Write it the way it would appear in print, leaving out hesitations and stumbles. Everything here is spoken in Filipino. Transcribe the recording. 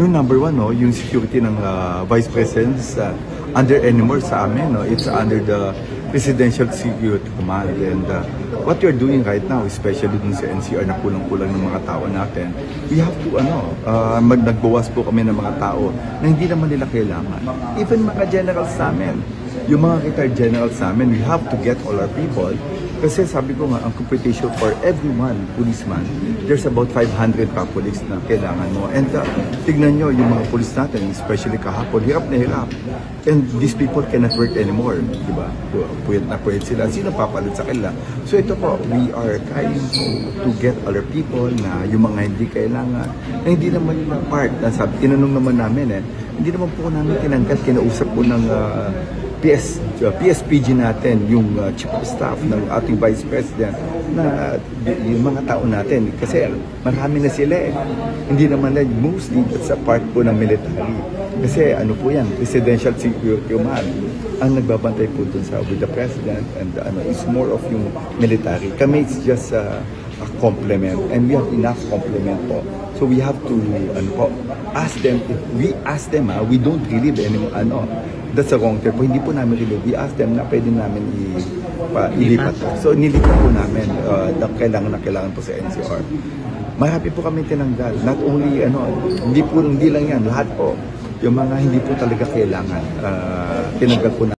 Yung number one, no, yung security ng Vice President under anymore sa amin, no, it's under the Presidential Security Command. And what you're doing right now, especially dun sa NCR na kulang-kulang ng mga tao natin, we have to, nagbawas po kami ng mga tao na hindi naman nila kailangan. Even mga generals sa amin, yung mga retired generals sa amin, we have to get all our people. Kasi sabi ko nga, ang computation for everyone, policeman, there's about 500 pa police na kailangan mo. And tignan nyo, yung mga police natin, especially kahapon, hirap na hirap. And these people cannot work anymore, di ba? Puyat na puyat sila. Sino papalit sa kanila? So ito po, we are trying to get other people na yung mga hindi kailangan, na hindi naman nila part. Tinanong naman namin hindi naman po namin tinanggal, kinausap po ng PSPG natin, yung Chief of Staff ng ating Vice President, na yung mga tao natin. Kasi marami na sila Hindi naman na mostly that's a part po ng military. Kasi ano po yan, Presidential Security Command ang nagbabantay po dun with the President, and is more of yung military. Kami it's just a complement, and we have enough complement po. So we have to ask them. If we ask them, we don't relieve any that's a wrong term po. Hindi po namin relieve. We ask them na pwede namin ilipat. So nilipat po namin na kailangan po sa NCR. Marami po kami tinanggal. Not only hindi lang yan, lahat po. Yung mga hindi po talaga kailangan, tinanggal po namin.